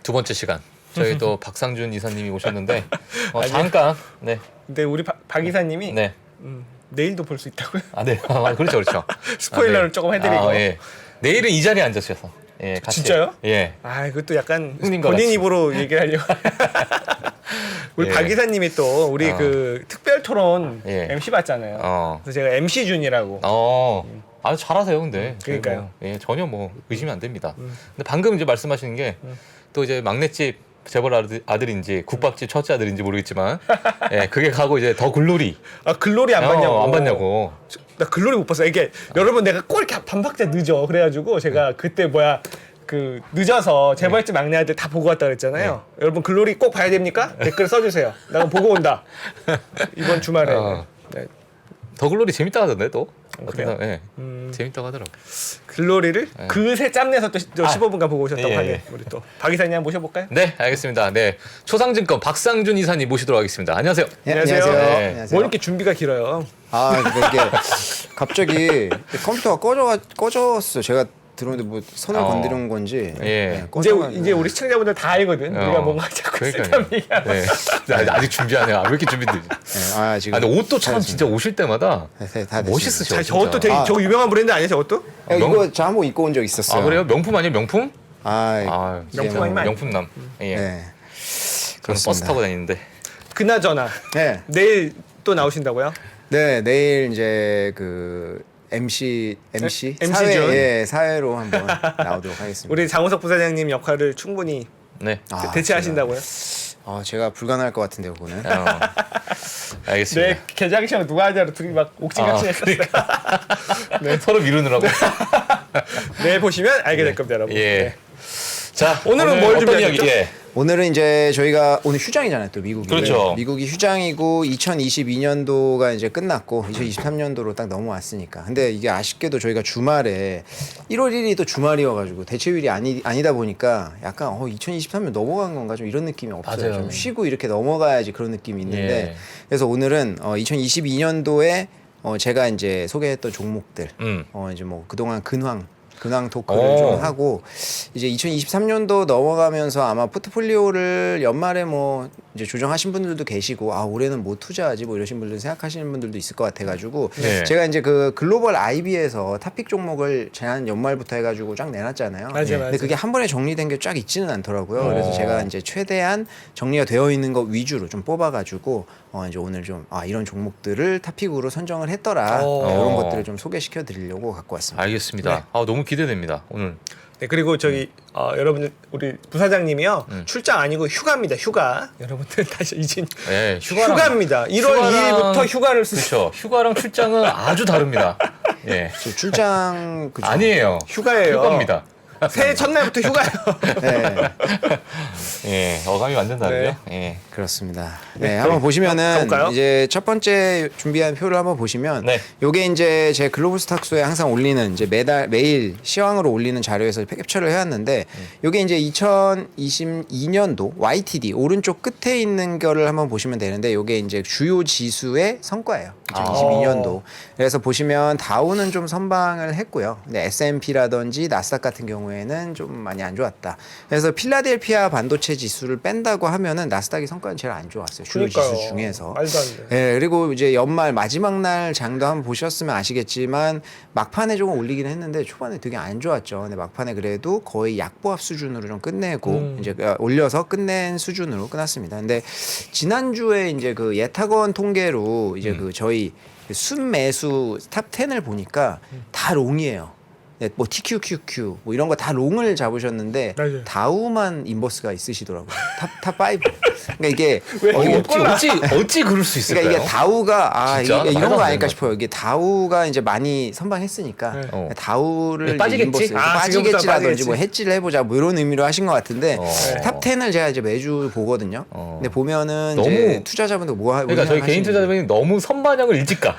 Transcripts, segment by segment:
두 번째 시간 저희 또 박상준 이사님이 오셨는데 잠깐 네. 근데 우리 박 이사님이 네. 내일도 볼 수 있다고요? 아, 네. 그렇죠, 그렇죠. 스포일러를 조금 해드리고. 예. 내일은 이 자리에 앉으셔서. 예, 같이. 진짜요? 예. 아, 그것도 약간 형님과 본인 같이. 입으로 얘기를 하려고. 우리 예. 박 이사님이 또 우리 그 특별 토론 예. MC 봤잖아요. 그래서 제가 MC 준이라고. 아주 잘하세요, 근데. 그러니까요. 예, 전혀 뭐 의심이 안 됩니다. 근데 방금 이제 말씀하시는 게 또 이제 막내집 재벌 아들인지 국밥집 첫째 아들인지 모르겠지만 예, 그게 가고 이제 더 글로리. 아, 글로리 안 봤냐고. 안 봤냐고. 나 글로리 못 봤어요. 이게 여러분 내가 꼭 이렇게 반박자 늦어. 그래가지고 제가 그때 그 늦어서 재벌집 막내 아들 다 보고 왔다 그랬잖아요. 여러분 글로리 꼭 봐야 됩니까? 댓글 써주세요. 나 그거 보고 온다. 이번 주말에. 네. 더 글로리 재밌다 하던데 또. 그래요? 예. 재밌다고 하더라고. 글로리를 그새 짬내서 또 15분간 보고 오셨다고 예, 하네. 예. 우리 또 박 이사님 한번 모셔볼까요? 네, 알겠습니다. 네. 초상증권 박상준 이사님 모시도록 하겠습니다. 안녕하세요. 네, 안녕하세요. 네. 안녕하세요. 뭐 이렇게 준비가 길어요? 아, 근데 이게 갑자기 컴퓨터가 꺼졌어요. 제가 들어오는데 뭐 선을 건드린 건지. 예. 이제 우리 시청자분들 다 알거든. 우리가 뭔가 자꾸 그러니까요. 쓸데없는 얘기하고. 네. 아직 준비 안 해요. 왜 이렇게 준비되지? 네, 아, 지금. 근데 옷도 참 진짜 오실 때마다 다 멋있으셔. 저것도 되게 저거 유명한 브랜드 아니에요? 저것도? 이거 저 한번 입고 온 적 있었어요. 아, 그래요? 명품 아니에요? 명품? 이제 명품 아니면 명품남. 예. 네. 저는 그렇습니다. 버스 타고 다니는데. 그나저나 네. 내일 또 나오신다고요? 네, 내일 이제 그 MC MC 사회 준. 사회로 한번 나오도록 하겠습니다. 우리 장우석 부사장님 역할을 충분히 네. 대체하신다고요? 제가 불가능할 것 같은데요, 그거는. 알겠습니다. 내 개장 시험 누가 하냐로 둘이 막 옥진같이 했었어요. 네. 서로 미루느라고. 내일 보시면 알게 될 겁니다, 여러분. 예. 네. 자, 오늘은 뭘 어떤 준비하셨죠? 이야기? 예. 오늘은 이제 저희가 오늘 휴장이잖아요, 또 미국이. 그렇죠. 미국이 휴장이고 2022년도가 이제 끝났고 2023년도로 딱 넘어왔으니까. 근데 이게 아쉽게도 저희가 주말에 1월 1일이 또 주말이어가지고 대체휴일이 아니다 보니까 약간 2023년 넘어간 건가 좀 이런 느낌이 없어요. 맞아요. 좀 쉬고 이렇게 넘어가야지 그런 느낌이 있는데 예. 그래서 오늘은 2022년도에 제가 이제 소개했던 종목들 이제 뭐 그동안 근황 토크를 좀 하고 이제 2023년도 넘어가면서 아마 포트폴리오를 연말에 뭐 이제 조정하신 분들도 계시고 올해는 뭐 투자하지 뭐 이러신 분들 생각하시는 분들도 있을 것 같아가지고 네. 제가 이제 그 글로벌 IB에서 탑픽 종목을 지난 연말부터 해가지고 쫙 내놨잖아요. 맞아요. 근데 그게 한 번에 정리된 게 쫙 있지는 않더라고요. 그래서 제가 이제 최대한 정리가 되어 있는 것 위주로 좀 뽑아가지고 이제 오늘 좀 이런 종목들을 탑픽으로 선정을 했더라 이런 것들을 좀 소개시켜 드리려고 갖고 왔습니다. 알겠습니다. 네. 너무 기대됩니다. 오늘. 네, 그리고 저기 여러분들 우리 부사장님이요 출장 아니고 휴가입니다. 휴가. 여러분들 다시 이제 예, 휴가입니다. 1월 2일부터 휴가를 쓰죠. 그렇죠. 휴가랑 출장은 아주 다릅니다. 예. 저 출장 그죠? 아니에요. 휴가예요. 휴가입니다. 새해 첫날부터 휴가예요. 네. 예, 어감이 완전 다르죠. 예. 그렇습니다. 네, 한번 보시면은 가볼까요? 이제 첫 번째 준비한 표를 한번 보시면 네. 요게 이제 제 글로벌 스탁수에 항상 올리는 이제 매일 시황으로 올리는 자료에서 캡처를 해왔는데 요게 이제 2022년도 YTD 오른쪽 끝에 있는 거를 한번 보시면 되는데 요게 이제 주요 지수의 성과예요. 2022년도. 그래서 보시면 다우는 좀 선방을 했고요. 근데 S&P라든지 나스닥 같은 경우에는 좀 많이 안 좋았다. 그래서 필라델피아 반도체 지수를 뺀다고 하면은 나스닥의 성과는 제일 안 좋았어요. 주요 그러니까요. 지수 중에서. 말도 안 돼. 예, 그리고 이제 연말 마지막 날 장도 한번 보셨으면 아시겠지만 막판에 조금 올리긴 했는데 초반에 되게 안 좋았죠. 근데 막판에 그래도 거의 약보합 수준으로 좀 끝내고 이제 올려서 끝낸 수준으로 끝났습니다. 근데 지난주에 이제 그 예탁원 통계로 이제 그 저희 순매수 탑 10을 보니까 다 롱이에요. 네, 뭐 TQQQ 뭐 이런 거 다 롱을 잡으셨는데 맞아요. 다우만 인버스가 있으시더라고요. 탑 5. 그러니까 이게 어찌 그럴 수 있을까요? 그러니까 이게 다우가 진짜? 이게 이런 말도 거 안 아닐까 되는 싶어요. 이게 다우가 이제 많이 선방했으니까 다우를 네, 빠지겠지? 인버스 지금부터 빠지겠지라든지 빠지겠지. 뭐 해지를 해보자 뭐 이런 의미로 하신 것 같은데 네. 탑 10을 제가 이제 매주 보거든요. 근데 보면은 너무- 이제 투자자분들 그러니까 저희 개인 투자자분이 너무 선반영을 일찍 가.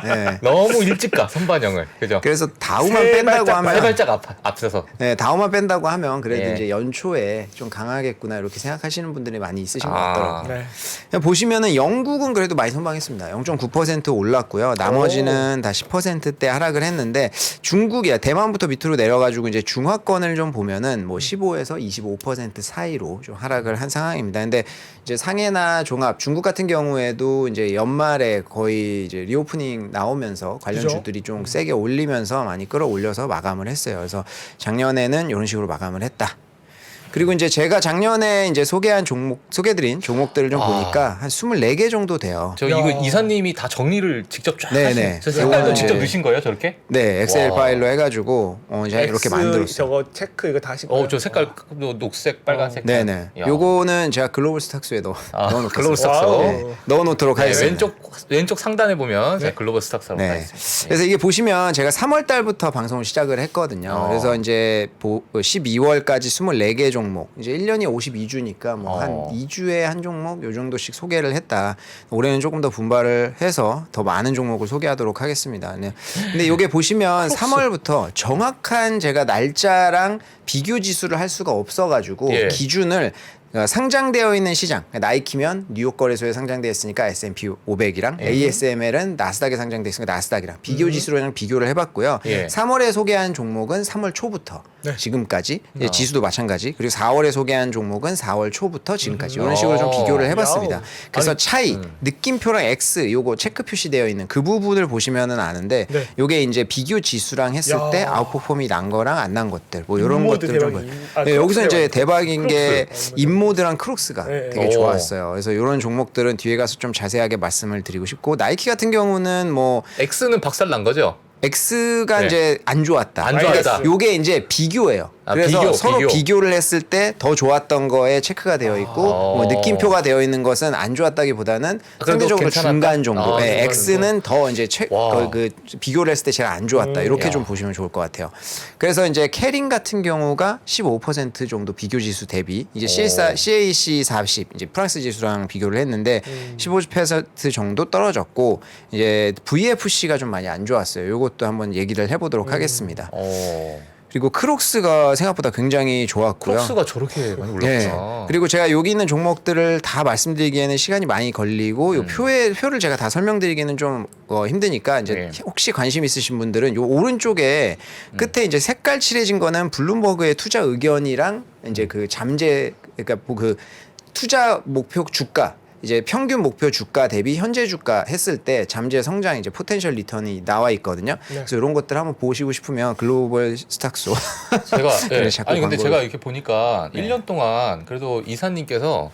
네. 너무 일찍 가 선반영을. 그죠? 그래서 다우만 세발 뺀다고 세 하면 발짝 앞서서. 네, 다우만 뺀다고 하면 그래도 예. 이제 연초에 좀 강하겠구나 이렇게 생각하시는 분들이 많이 있으신 것 아. 같더라고요. 네. 그냥 보시면은 영국은 그래도 많이 선방했습니다. 0.9% 올랐고요. 나머지는 다 10%대 하락을 했는데 중국이야 대만부터 밑으로 내려가지고 이제 중화권을 좀 보면은 뭐 15에서 25% 사이로 좀 하락을 한 상황입니다. 근데 이제 상해나 종합 중국 같은 경우에도 이제 연말에 거의 이제 리오프닝 나오면서 관련 그죠? 주들이 좀 세게 올리면서 많이 끌어올려서 마감을 했어요. 그래서 작년에는 이런 식으로 마감을 했다. 그리고 이제 제가 작년에 이제 소개드린 종목들을 좀 보니까 한 24개 정도 돼요. 저 야. 이거 이사님이 다 정리를 직접 쫙 네네. 하신. 저 색깔도 요거는 직접 이제- 넣으신 거예요, 저렇게? 네, 엑셀 와. 파일로 해가지고 제가 이렇게 X 만들었어요. 저거 체크 이거 다시. 저 색깔 녹색, 빨간색. 네네. 야. 요거는 제가 글로벌 스탁스에 넣어놓겠습니다. 글로벌 스탁스. 와우. 넣어놓도록 네, 하겠습니다. 왼쪽 상단에 보면 제가 글로벌 스탁스라고 나 네. 있습니다. 그래서 이게 보시면 제가 3월 달부터 방송을 시작을 했거든요. 그래서 이제 12월까지 24개 종목, 이제 1년이 52주니까 뭐 한 2주에 한 종목 요 정도씩 소개를 했다. 올해는 조금 더 분발을 해서 더 많은 종목을 소개하도록 하겠습니다. 네. 근데 이게 보시면 3월부터 정확한 제가 날짜랑 비교 지수를 할 수가 없어가지고 예. 기준을 상장되어 있는 시장, 나이키면 뉴욕 거래소에 상장되어 있으니까 S&P 500이랑 ASML은 나스닥에 상장되어 있으니까 나스닥이랑 비교 지수로 그냥 비교를 해봤고요. 예. 3월에 소개한 종목은 3월 초부터 지금까지 이제 지수도 마찬가지. 그리고 4월에 소개한 종목은 4월 초부터 지금까지 이런 식으로 좀 비교를 해봤습니다. 야우. 그래서 차이, 느낌표랑 X 요거 체크 표시되어 있는 그 부분을 보시면은 아는데 네. 요게 이제 비교 지수랑 했을 야. 때 아웃퍼폼이 난 거랑 안 난 것들 뭐 이런 인모드 것들 좀 대박이- 보여요. 아, 네, 여기서 크록스 이제 대박. 대박인 게 크록스. 인모드랑 크록스가 네. 되게 오. 좋았어요. 그래서 이런 종목들은 뒤에 가서 좀 자세하게 말씀을 드리고 싶고 나이키 같은 경우는 뭐 X는 박살 난 거죠? X가 네. 이제 안 좋았다. 안 좋았다. 요게 이제 비교예요. 아, 그래서 비교, 서로 비교. 비교를 했을 때 더 좋았던 거에 체크가 되어 있고 뭐 느낌표가 되어 있는 것은 안 좋았다기보다는 그래도 상대적으로 괜찮았다? 중간 정도. 아, 네, 중간 X는 더 이제 와. 그 비교를 했을 때 제가 안 좋았다. 이렇게 야. 좀 보시면 좋을 것 같아요. 그래서 이제 캐링 같은 경우가 15% 정도 비교 지수 대비 이제 CAC 40 이제 프랑스 지수랑 비교를 했는데 15% 정도 떨어졌고 이제 VFC가 좀 많이 안 좋았어요. 이것도 한번 얘기를 해보도록 하겠습니다. 그리고 크록스가 생각보다 굉장히 좋았고요. 크록스가 저렇게 많이 네. 올랐구나. 그리고 제가 여기 있는 종목들을 다 말씀드리기에는 시간이 많이 걸리고 요 표를 제가 다 설명드리기는 좀 힘드니까 이제 네. 혹시 관심 있으신 분들은 요 오른쪽에 끝에 이제 색깔 칠해진 거는 블룸버그의 투자 의견이랑 이제 그 잠재 그러니까 뭐 그 투자 목표 주가 이제 평균 목표 주가 대비 현재 주가 했을 때 잠재 성장 이제 포텐셜 리턴이 나와 있거든요. 그래서 이런 것들 한번 보시고 싶으면 글로벌 스탁스 제가 네, 자꾸 아니 근데 광고를- 제가 이렇게 보니까 1년 동안 그래도 이사님께서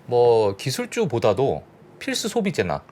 뭐 기술주보다도 필수 소비재나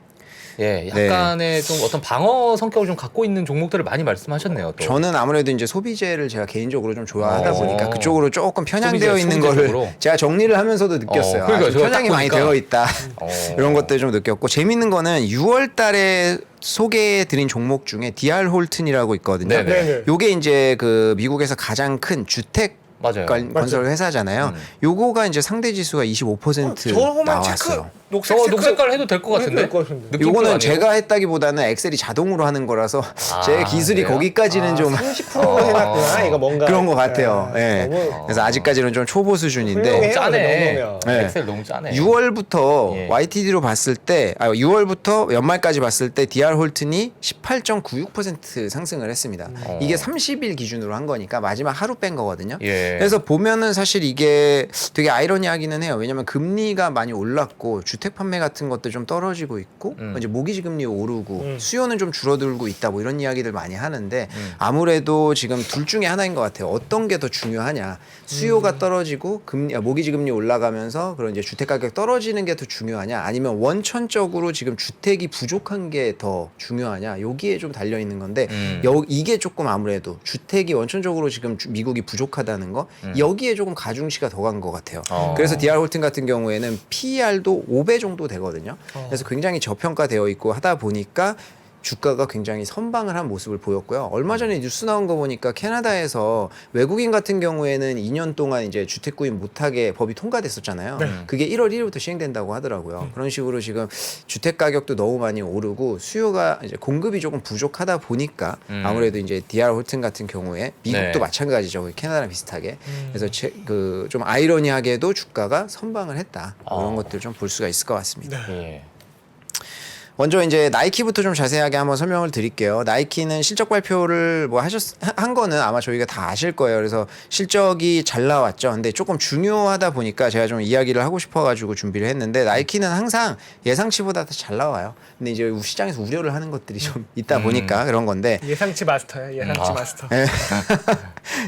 약간의 좀 어떤 방어 성격을 좀 갖고 있는 종목들을 많이 말씀하셨네요. 또. 저는 아무래도 이제 소비재를 제가 개인적으로 좀 좋아하다 어. 보니까 그쪽으로 조금 편향되어 소비재, 있는 소비재 거를 쪽으로? 제가 정리를 하면서도 느꼈어요. 그러니까 좀 제가 편향이 딱 많이 보니까 되어 있다. 어. 이런 것들 좀 느꼈고 재밌는 거는 6월 달에 소개해드린 종목 중에 DR 홀튼이라고 있거든요. 네네. 네네. 요게 이제 그 미국에서 가장 큰 주택 맞아요. 건설 회사잖아요. 요거가 이제 상대 지수가 25% 저거만 체크 나왔어요. 녹색 저거 체크 녹색깔 해도 될 것 같은데? 될것 같은데. 느낌표 요거는 아니에요? 제가 했다기보다는 엑셀이 자동으로 하는 거라서 제 기술이 그래요? 거기까지는 좀 30%가 해놨구나. 이거 뭔가 그런 것 같아요. 예. 너무 그래서 아직까지는 좀 초보 수준인데 훌륭해요. 짜네. 너무 네. 엑셀 너무 짜네. 6월부터 예. YTD로 봤을 때 6월부터 연말까지 봤을 때 DR 홀튼이 18.96% 상승을 했습니다. 이게 30일 기준으로 한 거니까 마지막 하루 뺀 거거든요. 예. 그래서 보면은 사실 이게 되게 아이러니하기는 해요. 왜냐면 금리가 많이 올랐고 주택 판매 같은 것도 좀 떨어지고 있고 이제 모기지 금리 오르고 수요는 좀 줄어들고 있다 뭐 이런 이야기들 많이 하는데 아무래도 지금 둘 중에 하나인 것 같아요. 어떤 게 더 중요하냐? 수요가 떨어지고 모기지 금리 올라가면서 그런 이제 주택 가격 떨어지는 게 더 중요하냐? 아니면 원천적으로 지금 주택이 부족한 게 더 중요하냐? 여기에 좀 달려 있는 건데 이게 조금 아무래도 주택이 원천적으로 지금 미국이 부족하다는 거 여기에 조금 가중시가 더 간 것 같아요. 그래서 DR 홀튼 같은 경우에는 PER도 5배 정도 되거든요. 그래서 굉장히 저평가되어 있고 하다 보니까 주가가 굉장히 선방을 한 모습을 보였고요. 얼마 전에 뉴스 나온 거 보니까 캐나다에서 외국인 같은 경우에는 2년 동안 이제 주택 구입 못하게 법이 통과됐었잖아요. 그게 1월 1일부터 시행된다고 하더라고요. 그런 식으로 지금 주택 가격도 너무 많이 오르고 수요가 이제 공급이 조금 부족하다 보니까 아무래도 이제 DR 홀튼 같은 경우에 미국도 네. 마찬가지죠. 캐나다랑 비슷하게. 그래서 그 좀 아이러니하게도 주가가 선방을 했다. 이런 것들 좀 볼 수가 있을 것 같습니다. 예. 먼저 이제 나이키부터 좀 자세하게 한번 설명을 드릴게요. 나이키는 실적 발표를 뭐 한 거는 아마 저희가 다 아실 거예요. 그래서 실적이 잘 나왔죠. 근데 조금 중요하다 보니까 제가 좀 이야기를 하고 싶어가지고 준비를 했는데 나이키는 항상 예상치보다 더 잘 나와요. 근데 이제 시장에서 우려를 하는 것들이 좀 있다 보니까 그런 건데. 예상치 마스터야. 예상치 마스터. 네.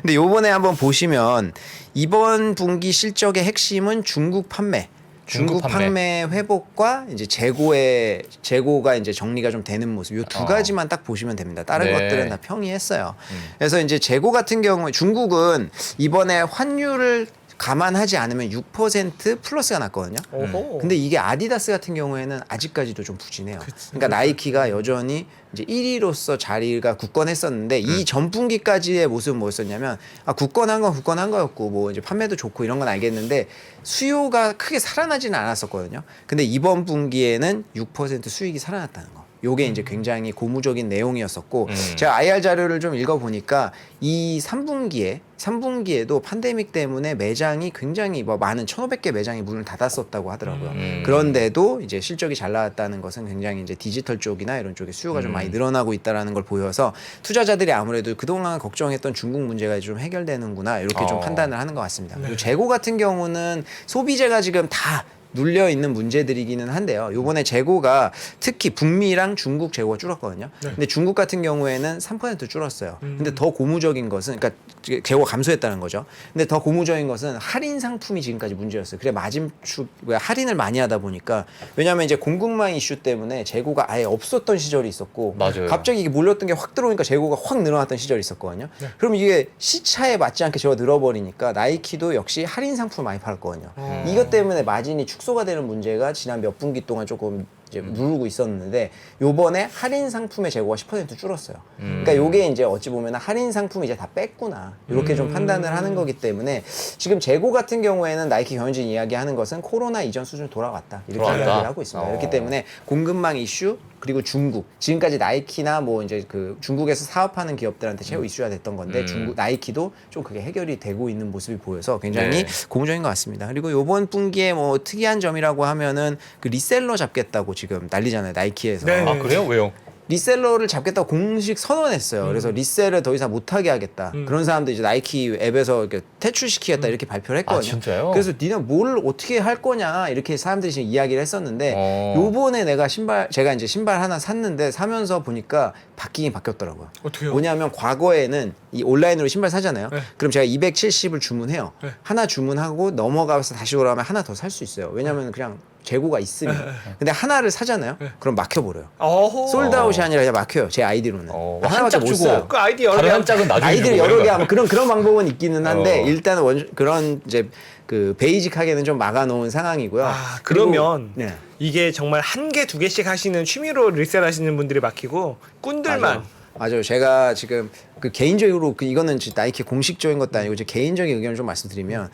근데 요번에 한번 보시면 이번 분기 실적의 핵심은 중국 판매. 중국 판매 회복과 이제 재고가 이제 정리가 좀 되는 모습. 요 두 가지만 딱 보시면 됩니다. 다른 네. 것들은 다 평이했어요. 그래서 이제 재고 같은 경우에 중국은 이번에 환율을 감안하지 않으면 6% 플러스가 났거든요. 오호. 근데 이게 아디다스 같은 경우에는 아직까지도 좀 부진해요. 그러니까 나이키가 여전히 이제 1위로서 자리가 굳건했었는데 이 전분기까지의 모습은 뭐였었냐면 굳건한 건 굳건한 거였고 뭐 이제 판매도 좋고 이런 건 알겠는데 수요가 크게 살아나지는 않았었거든요. 근데 이번 분기에는 6% 수익이 살아났다는 거. 요게 이제 굉장히 고무적인 내용이었었고 제가 IR 자료를 좀 읽어보니까 이 3분기에도 팬데믹 때문에 매장이 굉장히 뭐 많은 1,500개 매장이 문을 닫았었다고 하더라고요. 그런데도 이제 실적이 잘 나왔다는 것은 굉장히 이제 디지털 쪽이나 이런 쪽에 수요가 좀 많이 늘어나고 있다라는 걸 보여서 투자자들이 아무래도 그동안 걱정했던 중국 문제가 좀 해결되는구나 이렇게 좀 판단을 하는 것 같습니다. 그리고 재고 같은 경우는 소비재가 지금 다 눌려 있는 문제들이기는 한데요. 요번에 재고가 특히 북미랑 중국 재고가 줄었거든요. 근데 중국 같은 경우에는 3% 줄었어요. 근데 더 고무적인 것은 그러니까 재고가 감소했다는 거죠. 근데 더 고무적인 것은 할인 상품이 지금까지 문제였어요. 그래 마진축 할인을 많이 하다 보니까 왜냐하면 이제 공급망 이슈 때문에 재고가 아예 없었던 시절이 있었고 맞아요. 갑자기 이게 몰렸던 게 확 들어오니까 재고가 확 늘어났던 시절이 있었거든요. 그럼 이게 시차에 맞지 않게 재고가 늘어버리니까 나이키도 역시 할인 상품을 많이 팔았거든요. 이것 때문에 마진이 축소가 되는 문제가 지난 몇 분기 동안 조금 이제 누르고 있었는데 요번에 할인 상품의 재고가 10% 줄었어요. 그러니까 요게 이제 어찌 보면 할인 상품 이제 다 뺐구나 이렇게 좀 판단을 하는 거기 때문에 지금 재고 같은 경우에는 나이키 경영진 이야기하는 것은 코로나 이전 수준 돌아왔다 이렇게 돌아왔다. 이야기를 하고 있습니다. 그렇기 때문에 공급망 이슈 그리고 중국 지금까지 나이키나 뭐 이제 그 중국에서 사업하는 기업들한테 최고 이슈가 됐던 건데 중국 나이키도 좀 그게 해결이 되고 있는 모습이 보여서 굉장히 네. 고무적인 것 같습니다. 그리고 요번 분기에 뭐 특이한 점이라고 하면은 그 리셀러 잡겠다고 지금 난리잖아요. 나이키에서. 네. 아 그래요? 왜요? 리셀러를 잡겠다고 공식 선언했어요. 그래서 리셀을 더 이상 못하게 하겠다. 그런 사람들 이제 나이키 앱에서 이렇게 퇴출시키겠다 이렇게 발표를 했거든요. 아, 진짜요? 그래서 니는 뭘 어떻게 할 거냐 이렇게 사람들이 지금 이야기를 했었는데 요번에 내가 제가 이제 신발 하나 샀는데 사면서 보니까 바뀌긴 바뀌었더라고요. 어떻게요? 뭐냐면 과거에는 이 온라인으로 신발 사잖아요. 네. 그럼 제가 270을 주문해요. 네. 하나 주문하고 넘어가서 다시 돌아오면 하나 더 살 수 있어요. 왜냐면 그냥 재고가 있으면. 근데 하나를 사잖아요. 그럼 막혀버려요. 어허. 솔드아웃이 아니라 그냥 막혀요. 제 아이디로는. 한 하나밖에 짝 못 주고 사요. 그 아이디 여러 다른 개 한 짝은 나중에 아이디를 주고 여러 개 그러니까. 하면 그런 방법은 있기는 한데 어. 일단은 그런 이제 그 베이직하게는 좀 막아놓은 상황이고요. 아, 그러면 그리고, 네. 이게 정말 한 개, 두 개씩 하시는 취미로 리셀하시는 분들이 막히고 꾼들만 맞아요. 제가 지금 그 개인적으로 이거는 나이키 공식적인 것도 아니고 제 개인적인 의견을 좀 말씀드리면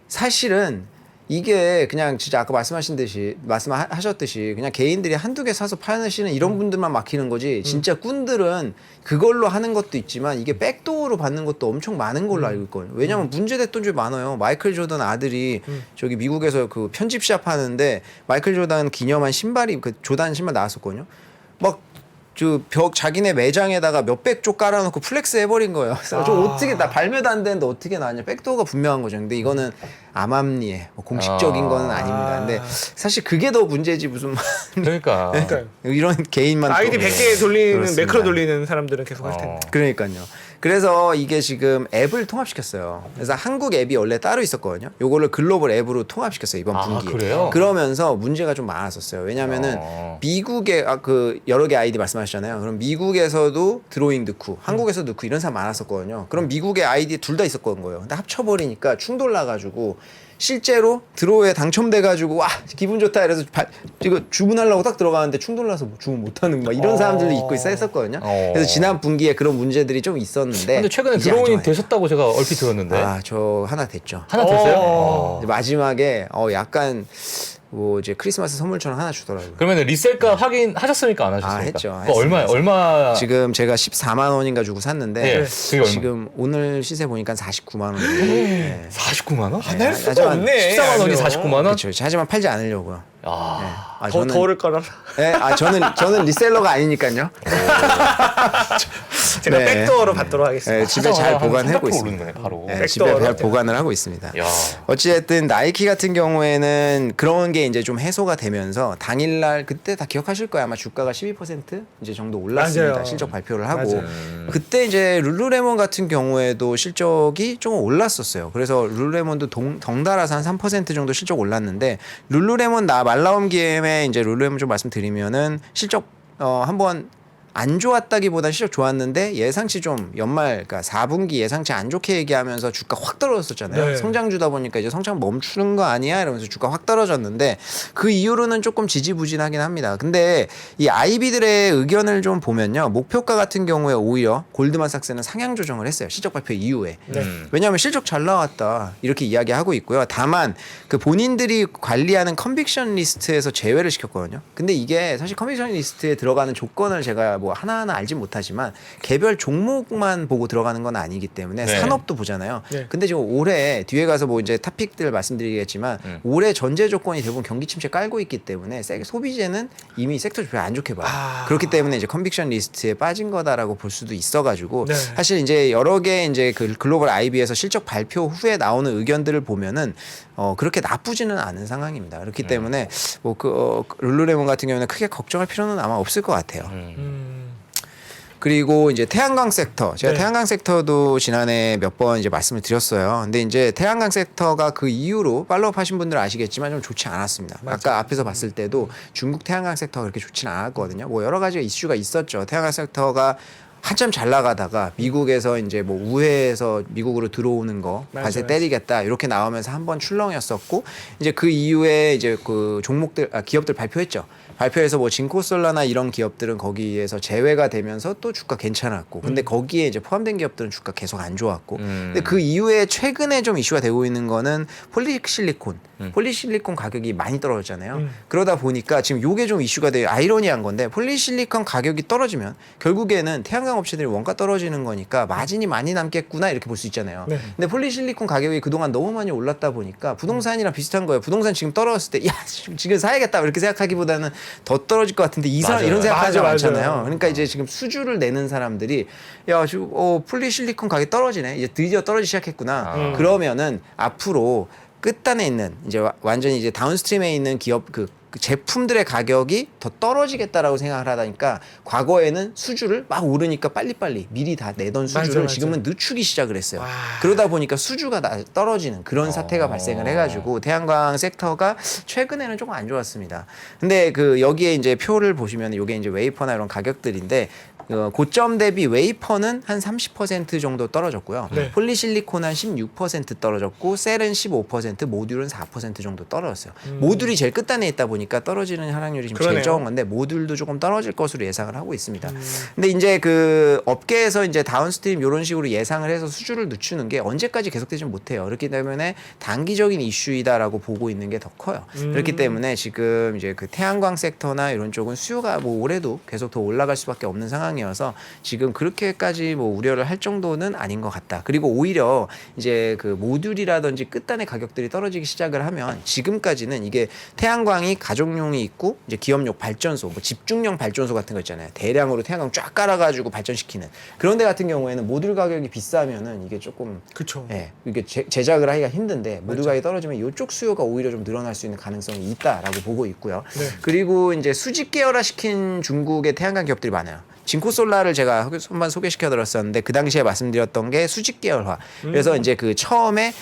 사실은 이게 그냥 진짜 아까 말씀하셨듯이 그냥 개인들이 한두 개 사서 파시는 이런 분들만 막히는 거지 진짜 꾼들은 그걸로 하는 것도 있지만 이게 백도어로 받는 것도 엄청 많은 걸로 알고 있거든요. 왜냐면 문제됐던 게 많아요. 마이클 조던 아들이 저기 미국에서 그 편집샵 하는데 마이클 조던 기념한 신발이 그 조던 신발 나왔었거든요. 막 자기네 매장에다가 몇백 쪽 깔아놓고 플렉스 해버린 거예요. 그래서 좀 어떻게 나 발매도 안 되는데 어떻게 나왔냐. 백도어가 분명한 거죠. 근데 이거는 암암리에 뭐 공식적인 거는 아닙니다. 근데 사실 그게 더 문제지 무슨 그러니까. 이런 개인만 아이디 또. 100개 돌리는 그렇습니다. 매크로 돌리는 사람들은 계속 할 텐데. 그러니까요. 그래서 이게 지금 앱을 통합시켰어요. 그래서 한국 앱이 원래 따로 있었거든요. 요거를 글로벌 앱으로 통합시켰어요. 이번 분기에. 그래요? 그러면서 문제가 좀 많았었어요. 왜냐면은 미국에 그 여러 개 아이디 말씀하셨잖아요. 그럼 미국에서도 드로잉 넣고 한국에서 넣고 이런 사람 많았었거든요. 그럼 미국의 아이디 둘 다 있었던 거예요. 근데 합쳐버리니까 충돌 나가지고 실제로 드로우에 당첨돼가지고 와 기분 좋다 이래서 이거 주문하려고 딱 들어가는데 충돌나서 뭐 주문 못하는 막 이런 사람들도 있고 했었거든요. 그래서 지난 분기에 그런 문제들이 좀 있었는데. 근데 최근에 이제 드로잉이 안 좋아요. 되셨다고 제가 얼핏 들었는데 저 하나 됐죠. 하나 됐어요? 어. 마지막에 약간 뭐 이제 크리스마스 선물처럼 하나 주더라고요. 그러면 리셀가 확인하셨습니까 안 하셨습니까? 했죠. 그거 얼마 지금 제가 14만 원인가 주고 샀는데 네, 그게 얼마? 지금 오늘 시세 보니까 49만 원. 네. 49만 원? 할 수가 하지만 없네. 14만 원이 아니요. 49만 원? 그렇죠. 하지만 팔지 않으려고요. 아. 더 오를 거라. 네, 저는 리셀러가 아니니까요. 제가 네. 백도어로 받도록 하겠습니다. 네, 집에 잘 보관하고 오르는 있습니다. 거네, 바로. 네, 백도어로 집에 잘 하죠. 보관을 하고 있습니다. 야. 어찌됐든 나이키 같은 경우에는 그런 게 이제 좀 해소가 되면서 당일날 그때 다 기억하실 거예요. 아마 주가가 12% 이제 정도 올랐습니다. 맞아요. 실적 발표를 하고 맞아요. 그때 이제 룰루레몬 같은 경우에도 실적이 조금 올랐었어요. 그래서 룰루레몬도 덩달아서 한 3% 정도 실적 올랐는데 룰루레몬 말 나온 김에 이제 룰루레몬 좀 말씀드리면은 실적 한번 안 좋았다기보다 실적 좋았는데 예상치 좀 연말 그러니까 4분기 예상치 안 좋게 얘기하면서 주가 확 떨어졌었잖아요. 네. 성장주다 보니까 이제 성장 멈추는 거 아니야 이러면서 주가 확 떨어졌는데 그 이후로는 조금 지지부진하긴 합니다. 근데 이 아이비들의 의견을 좀 보면요. 목표가 같은 경우에 오히려 골드만삭스는 상향 조정을 했어요. 실적 발표 이후에. 네. 왜냐하면 실적 잘 나왔다 이렇게 이야기하고 있고요. 다만 그 본인들이 관리하는 컨빅션 리스트에서 제외를 시켰거든요. 근데 이게 사실 컨빅션 리스트에 들어가는 조건을 제가 뭐 하나하나 알지 못하지만 개별 종목만 보고 들어가는 건 아니기 때문에 네. 산업도 보잖아요. 네. 근데 지금 올해 뒤에 가서 뭐 이제 탑픽들 말씀드리겠지만 올해 전제 조건이 대부분 경기 침체 깔고 있기 때문에 소비재는 이미 섹터 지표 안 좋게 봐요. 그렇기 때문에 이제 컨빅션 리스트에 빠진 거다라고 볼 수도 있어가지고 네. 사실 이제 여러 개 이제 그 글로벌 IB에서 실적 발표 후에 나오는 의견들을 보면은 그렇게 나쁘지는 않은 상황입니다. 그렇기 때문에 뭐 룰루레몬 같은 경우는 크게 걱정할 필요는 아마 없을 것 같아요. 그리고 이제 태양광 섹터. 제가 네. 태양광 섹터도 지난해 몇 번 이제 말씀을 드렸어요. 근데 이제 태양광 섹터가 그 이후로 팔로업 하신 분들은 아시겠지만 좀 좋지 않았습니다. 아까 앞에서 봤을 때도 중국 태양광 섹터가 그렇게 좋지는 않았거든요. 뭐 여러 가지 이슈가 있었죠. 태양광 섹터가 한참 잘 나가다가 미국에서 이제 뭐 우회해서 미국으로 들어오는 거 관세 때리겠다 이렇게 나오면서 한번 출렁였었고 이제 그 이후에 이제 그 기업들 발표했죠. 발표해서 뭐 진코솔라나 이런 기업들은 거기에서 제외가 되면서 또 주가 괜찮았고 근데 거기에 이제 포함된 기업들은 주가 계속 안 좋았고 근데 그 이후에 최근에 좀 이슈가 되고 있는 거는 폴리실리콘 가격이 많이 떨어졌잖아요. 그러다 보니까 지금 요게 좀 이슈가 돼요. 아이러니한 건데 폴리실리콘 가격이 떨어지면 결국에는 태양광 업체들이 원가 떨어지는 거니까 마진이 많이 남겠구나 이렇게 볼 수 있잖아요. 네. 근데 폴리실리콘 가격이 그동안 너무 많이 올랐다 보니까 부동산이랑 비슷한 거예요. 부동산 지금 떨어졌을 때 야 지금 사야겠다 이렇게 생각하기보다는 더 떨어질 것 같은데 이런 생각하지 않잖아요. 그러니까 이제 지금 수주를 내는 사람들이 야 지금 폴리실리콘 가격이 떨어지네. 이제 드디어 떨어지기 시작했구나. 그러면은 앞으로 끝단에 있는 이제 완전히 이제 다운스트림에 있는 기업 그 제품들의 가격이 더 떨어지겠다라고 생각을 하다니까 과거에는 수주를 막 오르니까 빨리빨리 미리 다 내던 수주를 맞아. 지금은 늦추기 시작을 했어요. 그러다 보니까 수주가 떨어지는 그런 사태가 발생을 해가지고 태양광 섹터가 최근에는 조금 안 좋았습니다. 근데 그 여기에 이제 표를 보시면 이게 이제 웨이퍼나 이런 가격들인데 고점 대비 웨이퍼는 한 30% 정도 떨어졌고요. 네. 폴리실리콘 한 16% 떨어졌고 셀은 15%, 모듈은 4% 정도 떨어졌어요. 모듈이 제일 끝단에 있다 보니까 떨어지는 하락률이 지금 그러네요. 제일 적은 건데 모듈도 조금 떨어질 것으로 예상을 하고 있습니다. 근데 이제 그 업계에서 이제 다운스트림 이런 식으로 예상을 해서 수주를 늦추는 게 언제까지 계속되지 못해요. 그렇기 때문에 단기적인 이슈이다라고 보고 있는 게 더 커요. 그렇기 때문에 지금 이제 그 태양광 섹터나 이런 쪽은 수요가 뭐 올해도 계속 더 올라갈 수밖에 없는 상황이어서 지금 그렇게까지 뭐 우려를 할 정도는 아닌 것 같다. 그리고 오히려 이제 그 모듈이라든지 끝단의 가격들이 떨어지기 시작을 하면 지금까지는 이게 태양광이 가정용이 있고 이제 기업용 발전소, 뭐 집중용 발전소 같은 거 있잖아요. 대량으로 태양광 쫙 깔아가지고 발전시키는 그런 데 같은 경우에는 모듈 가격이 비싸면은 이게 조금 그렇죠. 예, 이게 제작을 하기가 힘든데 모듈 가격이 떨어지면 이쪽 수요가 오히려 좀 늘어날 수 있는 가능성이 있다라고 보고 있고요. 네. 그리고 이제 수직 계열화 시킨 중국의 태양광 기업들이 많아요. 진코솔라를 제가 한번 소개시켜드렸었는데 그 당시에 말씀드렸던 게 수직 계열화. 그래서 이제 그 처음에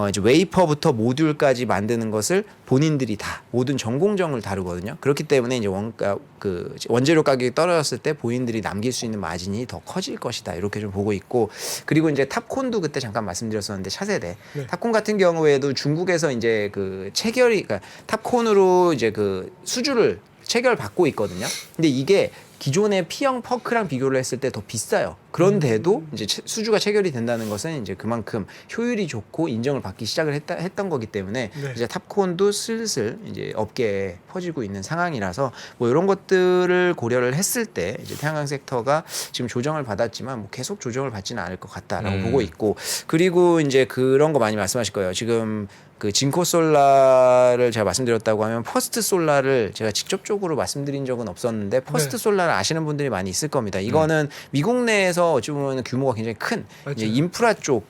이제 웨이퍼부터 모듈까지 만드는 것을 본인들이 다 모든 전공정을 다루거든요. 그렇기 때문에 이제 원재료 가격이 떨어졌을 때 본인들이 남길 수 있는 마진이 더 커질 것이다. 이렇게 좀 보고 있고 그리고 이제 탑콘도 그때 잠깐 말씀드렸었는데 차세대 탑콘 같은 경우에도 중국에서 이제 그 그러니까 탑콘으로 이제 그 수주를 체결받고 있거든요. 근데 이게 기존의 P형 퍼크랑 비교를 했을 때 더 비싸요. 그런데도 이제 수주가 체결이 된다는 것은 이제 그만큼 효율이 좋고 인정을 받기 시작을 했던 거기 때문에 이제 탑콘도 슬슬 이제 업계에 퍼지고 있는 상황이라서 뭐 이런 것들을 고려를 했을 때 이제 태양광 섹터가 지금 조정을 받았지만 뭐 계속 조정을 받지는 않을 것 같다라고 보고 있고 그리고 이제 그런 거 많이 말씀하실 거예요. 지금 그 진코솔라를 제가 말씀드렸다고 하면 퍼스트 솔라를 제가 직접적으로 말씀드린 적은 없었는데 퍼스트 솔라를 아시는 분들이 많이 있을 겁니다. 이거는 미국 내에서 어찌 보면 규모가 굉장히 큰 이제 인프라 쪽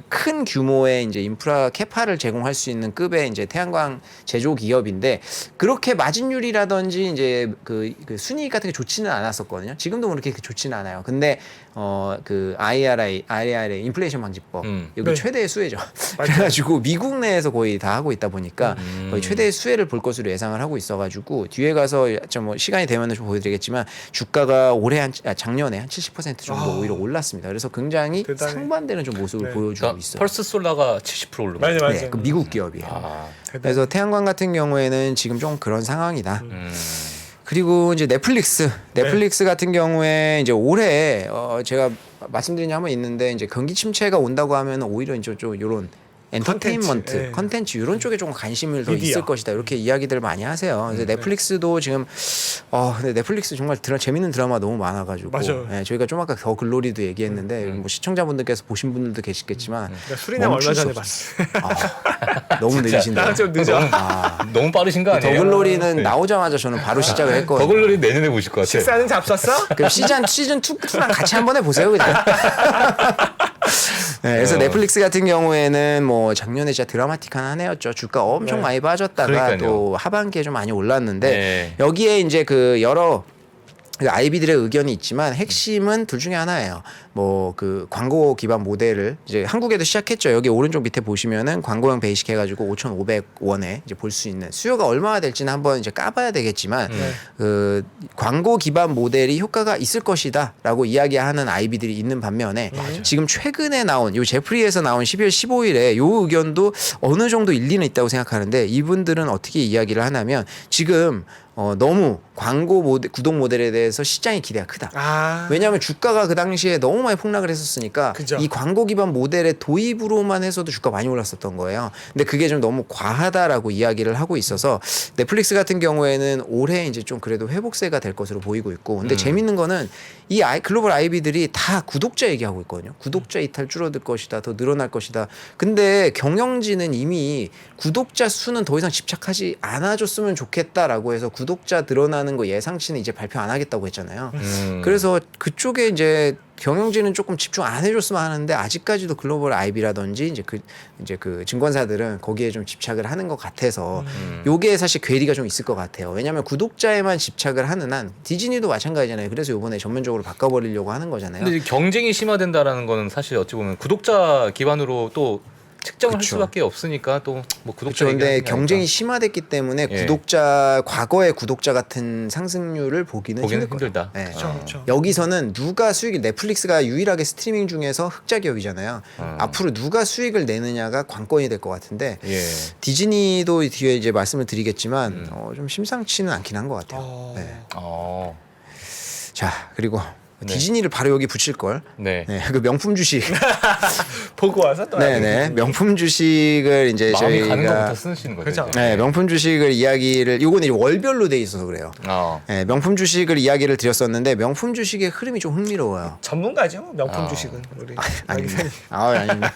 큰 규모의 이제 인프라 캐파를 제공할 수 있는 급의 이제 태양광 제조 기업인데 그렇게 마진율이라든지 이제 그 순이익 같은 게 좋지는 않았었거든요. 지금도 그렇게 좋지는 않아요. 근데 그 IRA 인플레이션 방지법 여기 최대의 수혜죠. 그래가지고 미국 내에서 거의 다 하고 있다 보니까 거의 최대의 수혜를 볼 것으로 예상을 하고 있어가지고 뒤에 가서 좀 뭐 시간이 되면 좀 보여드리겠지만 주가가 작년에 한 70% 정도 오히려 올랐습니다. 그래서 굉장히 대단해. 상반되는 좀 모습을 보여주고 그러니까 있어요. 펄스 솔라가 70% 오른 맞아요, 거예요. 맞아요. 네, 그 미국 기업이에요. 아, 그래서 태양광 같은 경우에는 지금 좀 그런 상황이다. 그리고 이제 넷플릭스 같은 경우에 이제 올해 제가 말씀드린 게 한번 있는데 이제 경기 침체가 온다고 하면 오히려 이제 좀 이런 엔터테인먼트, 컨텐츠 이런 쪽에 좀 관심을 더 있을 것이다. 이렇게 이야기들 많이 하세요. 그래서 넷플릭스도 지금 근데 넷플릭스 정말 재밌는 드라마 너무 많아가지고 맞아요. 네, 저희가 좀 아까 더 글로리도 얘기했는데 뭐 시청자분들께서 보신 분들도 계시겠지만 수리남 얼마 멈출 수 전에 없어요. 봤어. 너무 느리신데요. 나랑 좀 늦어. 너무 빠르신 거 아니에요? 더글로리는 나오자마자 저는 바로 시작을 했거든요. 더글로리 내년에 보실 것 같아요. 식사는 잡섰어? 그럼 시즌 2랑 같이 한번 해보세요 그냥. 네, 그래서 넷플릭스 같은 경우에는 뭐 작년에 진짜 드라마틱한 한 해였죠. 주가 엄청 많이 빠졌다가 그러니까요. 또 하반기에 좀 많이 올랐는데 네. 여기에 이제 그 여러 아이비들의 의견이 있지만 핵심은 둘 중에 하나예요. 뭐 그 광고 기반 모델을 이제 한국에도 시작했죠. 여기 오른쪽 밑에 보시면은 광고형 베이식 해가지고 5,500원에 이제 볼 수 있는 수요가 얼마나 될지는 한번 이제 까봐야 되겠지만 그 광고 기반 모델이 효과가 있을 것이다라고 이야기하는 아이비들이 있는 반면에 지금 최근에 나온 요 제프리에서 나온 12월 15일에 요 의견도 어느 정도 일리는 있다고 생각하는데 이분들은 어떻게 이야기를 하냐면 지금 너무 광고 구독 모델에 대해서 시장의 기대가 크다. 왜냐하면 주가가 그 당시에 너무 많이 폭락을 했었으니까 그죠. 이 광고 기반 모델의 도입으로만 해서도 주가 많이 올랐었던 거예요. 근데 그게 좀 너무 과하다라고 이야기를 하고 있어서 넷플릭스 같은 경우에는 올해 이제 좀 그래도 회복세가 될 것으로 보이고 있고 근데 재밌는 거는 이 글로벌 아이비들이 다 구독자 얘기하고 있거든요. 구독자 이탈 줄어들 것이다. 더 늘어날 것이다. 근데 경영진은 이미 구독자 수는 더 이상 집착하지 않아줬으면 좋겠다라고 해서 구독자 늘어나는 거 예상치는 이제 발표 안 하겠다고 했잖아요. 그래서 그쪽에 이제 경영진은 조금 집중 안 해줬으면 하는데 아직까지도 글로벌 아이비라든지 이제 그 증권사들은 거기에 좀 집착을 하는 것 같아서 요게 사실 괴리가 좀 있을 것 같아요. 왜냐하면 구독자에만 집착을 하는 한 디즈니도 마찬가지잖아요. 그래서 이번에 전면적으로 바꿔버리려고 하는 거잖아요. 근데 경쟁이 심화된다라는 거는 사실 어찌 보면 구독자 기반으로 또 측정을 할 수밖에 없으니까 또 뭐 구독자 그런데 경쟁이 심화됐기 때문에 과거의 구독자 같은 상승률을 보기는 힘들다. 네. 그렇죠. 여기서는 누가 넷플릭스가 유일하게 스트리밍 중에서 흑자 기업이잖아요. 앞으로 누가 수익을 내느냐가 관건이 될 것 같은데 디즈니도 뒤에 이제 말씀을 드리겠지만 좀 심상치는 않긴 한 것 같아요. 네. 자 그리고 디즈니를 바로 여기 붙일 걸. 네. 그 명품 주식. 보고 와서 또. 네네. 명품 주식을 이제 마음이 가는 저희가 것부터 쓰시는 거죠. 그렇죠. 네, 명품 주식을 요거는 월별로 돼 있어서 그래요. 네, 명품 주식을 이야기를 드렸었는데 명품 주식의 흐름이 좀 흥미로워요. 전문가죠. 명품 주식은 우리. 아닙니다. 아닙니다.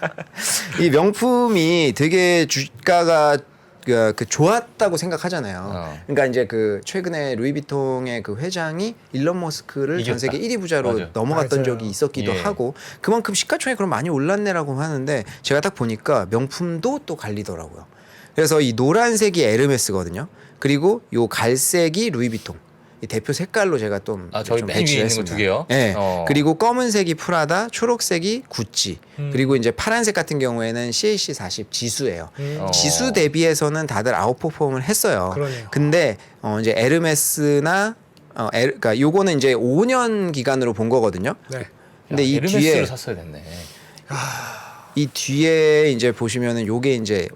이 명품이 되게 주가가 좋았다고 생각하잖아요. 그러니까 이제 그 최근에 루이비통의 그 회장이 일론 머스크를 전 세계 1위 부자로 넘어갔던 적이 있었기도 하고 그만큼 시가총액이 그럼 많이 올랐네라고 하는데 제가 딱 보니까 명품도 또 갈리더라고요. 그래서 이 노란색이 에르메스거든요. 그리고 요 갈색이 루이비통. 이 대표 색깔로 제가 좀 저기 좀 맨 위에 배치를 있는 거 했습니다. 두 개요? 네. 어. 그리고 검은색이 프라다, 초록색이 구찌, 그리고 이제 파란색 같은 경우에는 CAC40 지수예요. 어. 지수 대비해서는 다들 아웃퍼폼을 했어요. 그러네요. 근데 이제 에르메스나 그러니까 요거는 이제 5년 기간으로 본 거거든요. 네. 근데 이 에르메스를 뒤에 샀어야 됐네. 이 뒤에 이제 보시면은 요게 이제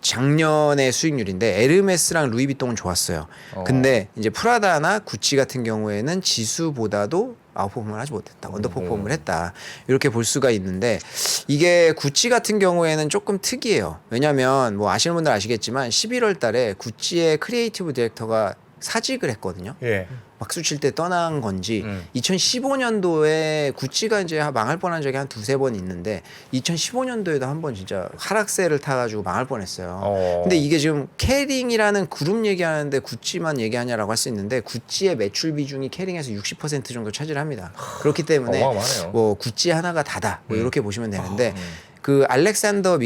작년의 수익률인데 에르메스랑 루이비통은 좋았어요. 근데 이제 프라다나 구찌 같은 경우에는 지수보다도 아웃퍼폼을 하지 못했다. 언더퍼폼을 했다. 이렇게 볼 수가 있는데 이게 구찌 같은 경우에는 조금 특이해요. 왜냐면 뭐 아시는 분들 아시겠지만 11월 달에 구찌의 크리에이티브 디렉터가 사직을 했거든요. 예. 박수 칠 때 떠난 건지 2015년도에 구찌가 이제 망할 뻔한 적이 한 두세 번 있는데 2015년도에도 한 번 진짜 하락세를 타가지고 망할 뻔했어요. 근데 이게 지금 캐링이라는 그룹 얘기하는데 구찌만 얘기하냐라고 할 수 있는데 구찌의 매출 비중이 캐링에서 60% 정도 차지를 합니다. 그렇기 때문에 어마어마하네요. 뭐 구찌 하나가 다다 뭐 이렇게 보시면 되는데 그 알렉산드로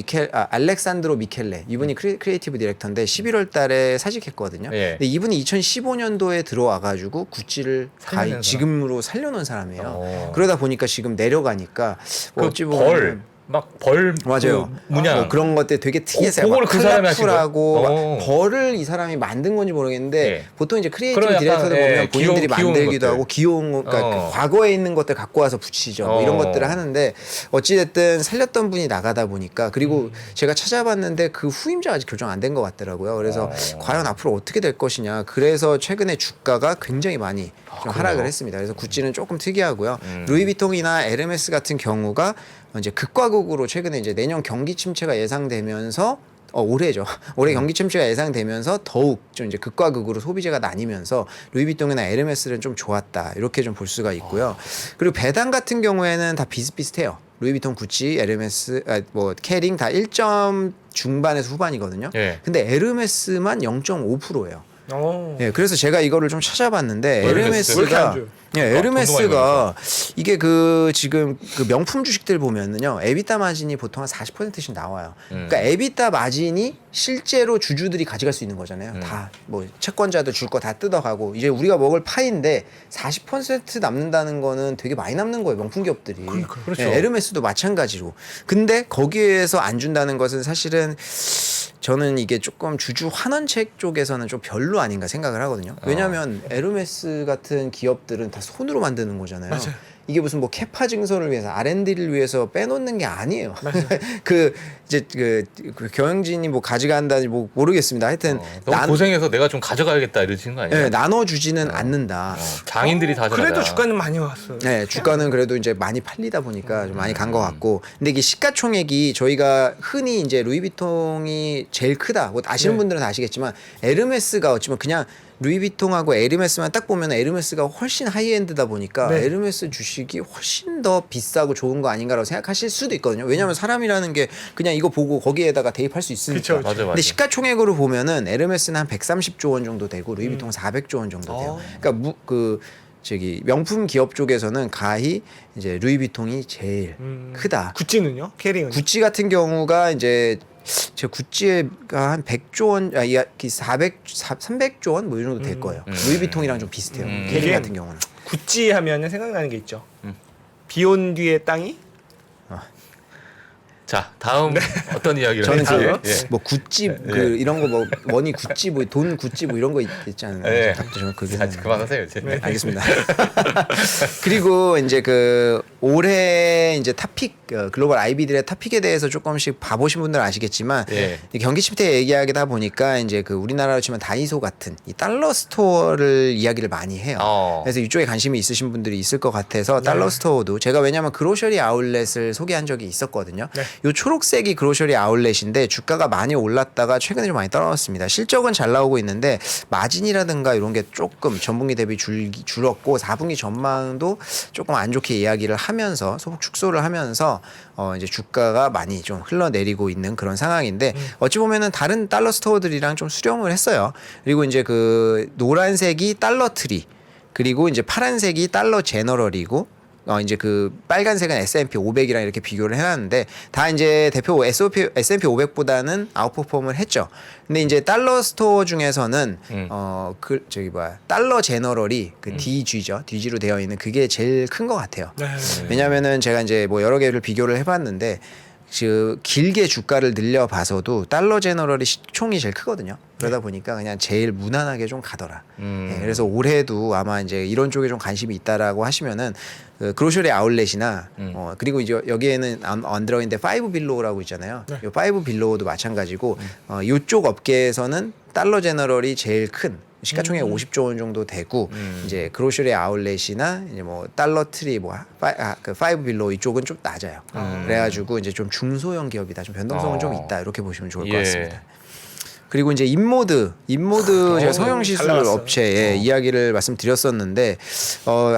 미켈레 이분이 크리에이티브 디렉터인데 11월 달에 사직했거든요. 예. 근데 이분이 2015년도에 들어와 가지고 구찌를 살려낸 사람. 지금으로 살려놓은 사람이에요. 어. 그러다 보니까 지금 내려가니까 뭐 어찌 그 보면 벌 맞아요. 그 문양 뭐 그런 것들 되게 특이했어요. 그거를 그 사람이 하신 거예요? 컬러풀하고 벌을 이 사람이 만든 건지 모르겠는데 예. 보통 이제 크리에이티브 그런 약간, 디렉터들 보면 예, 본인들이 귀여운 만들기도 것들. 하고 귀여운 거, 그러니까 그 과거에 있는 것들 갖고 와서 붙이죠. 뭐 이런 것들을 하는데 어찌됐든 살렸던 분이 나가다 보니까 그리고 제가 찾아봤는데 그 후임자가 아직 결정 안 된 것 같더라고요. 그래서 과연 앞으로 어떻게 될 것이냐. 그래서 최근에 주가가 굉장히 많이 좀 하락을 했습니다. 그래서 구찌는 조금 특이하고요. 루이비통이나 에르메스 같은 경우가 이제 극과 극으로 최근에 이제 내년 경기 침체가 예상되면서 올해죠. 올해 경기 침체가 예상되면서 더욱 좀 이제 극과 극으로 소비재가 나뉘면서 루이비통이나 에르메스는 좀 좋았다. 이렇게 좀 볼 수가 있고요. 그리고 배당 같은 경우에는 다 비슷비슷해요. 루이비통, 구찌, 에르메스, 뭐 캐링 다 1점 중반에서 후반이거든요. 예. 근데 에르메스만 0.5%예요. 오. 예, 그래서 제가 이거를 좀 찾아봤는데 에르메스. 왜 이렇게 안 에르메스가 줘요? 에르메스가 이게 그 지금 그 명품 주식들 보면은요 에비타 마진이 보통 한 40%씩 나와요. 그러니까 에비타 마진이 실제로 주주들이 가져갈 수 있는 거잖아요. 다 뭐 채권자들 줄 거 다 뜯어가고 이제 우리가 먹을 파인데 40% 남는다는 거는 되게 많이 남는 거예요. 명품 기업들이. 그렇죠. 예, 에르메스도 마찬가지로. 근데 거기에서 안 준다는 것은 사실은 저는 이게 조금 주주 환원책 쪽에서는 좀 별로 아닌가 생각을 하거든요. 왜냐하면 에르메스 같은 기업들은 다 손으로 만드는 거잖아요. 맞아요. 이게 무슨 뭐 캐파 증설을 위해서 R&D를 위해서 빼놓는 게 아니에요. 그 이제 그 경영진이 뭐 가져간다니 뭐 모르겠습니다. 하여튼 너무 고생해서 내가 좀 가져가야겠다 이러시는 거 아니에요? 네, 나눠주지는 않는다. 장인들이 다 가져가자. 그래도 주가는 많이 왔어요. 네, 주가는 그래도 이제 많이 팔리다 보니까 좀 많이 간 것 같고. 근데 이게 시가총액이 저희가 흔히 이제 루이비통이 제일 크다. 뭐 아시는 분들은 다 아시겠지만 에르메스가 어찌보면 그냥 루이비통하고 에르메스만 딱 보면 에르메스가 훨씬 하이엔드다 보니까 네. 에르메스 주식이 훨씬 더 비싸고 좋은 거 아닌가라고 생각하실 수도 있거든요. 왜냐하면 사람이라는 게 그냥 이거 보고 거기에다가 대입할 수 있으니까. 그쵸, 그쵸. 맞아. 근데 시가총액으로 보면은 에르메스는 한 130조 원 정도 되고 루이비통은 400조 원 정도 돼요. 그러니까 저기 명품 기업 쪽에서는 가히 이제 루이비통이 제일 크다. 구찌는요? 캐링은? 구찌 같은 경우가 이제 제 구찌가 한 100조 원, 300조 원 뭐 이 정도 될 거예요. 루이비통이랑 좀 비슷해요. 캐링 이게 같은 경우는. 구찌 하면은 생각나는 게 있죠. 비온 뒤의 땅이? 자, 다음 어떤 이야기를 저는 해주세요? 지금 뭐 구찌 그 이런 거 뭐 머니 구찌 뭐 돈 구찌 뭐 이런 거 있잖아요. 예. 갑자기 저는 그게 자, 그만하세요 이제. 알겠습니다. 그리고 이제 그 올해 이제 탑픽 글로벌 IB들의 탑픽에 대해서 조금씩 봐보신 분들은 아시겠지만 예. 이 경기 침체 얘기하다 보니까 이제 그 우리나라로 치면 다이소 같은 이 달러 스토어를 이야기를 많이 해요. 그래서 이쪽에 관심이 있으신 분들이 있을 것 같아서 달러 스토어도 제가 왜냐하면 그로셔리 아울렛을 소개한 적이 있었거든요. 네. 요 초록색이 그로셔리 아울렛인데 주가가 많이 올랐다가 최근에 좀 많이 떨어졌습니다. 실적은 잘 나오고 있는데 마진이라든가 이런 게 조금 전분기 대비 줄었고 4분기 전망도 조금 안 좋게 이야기를 하면서 소폭 축소를 하면서 이제 주가가 많이 좀 흘러내리고 있는 그런 상황인데 어찌 보면은 다른 달러 스토어들이랑 좀 수렴을 했어요. 그리고 이제 그 노란색이 달러 트리 그리고 이제 파란색이 달러 제너럴이고 이제 그 빨간색은 S&P 500이랑 이렇게 비교를 해놨는데 다 이제 대표 S&P 500보다는 아웃퍼폼을 했죠. 근데 이제 달러 스토어 중에서는 그 저기 뭐야 달러 제너럴이 그 DG죠. DG로 되어 있는 그게 제일 큰 것 같아요. 네. 왜냐면은 제가 이제 뭐 여러 개를 비교를 해봤는데 그 길게 주가를 늘려봐서도 달러 제너럴이 시총이 제일 크거든요. 그러다 보니까 그냥 제일 무난하게 좀 가더라. 예, 그래서 올해도 아마 이제 이런 쪽에 좀 관심이 있다라고 하시면은 그 그로셔리 아울렛이나 그리고 이제 여기에는 안 들어있는데 파이브 빌로우라고 있잖아요. 이 파이브 빌로우도 마찬가지고 이쪽 업계에서는 달러 제너럴이 제일 큰 시가총액 50조 원 정도 되고 이제 그로셔리 아울렛이나 이제 뭐 달러 트리 그 파이브 빌로우 이쪽은 좀 낮아요. 그래가지고 이제 좀 중소형 기업이다, 좀 변동성은 좀 있다 이렇게 보시면 좋을 것 같습니다. 그리고 이제 인모드 제가 성형시술 업체에 이야기를 말씀드렸었는데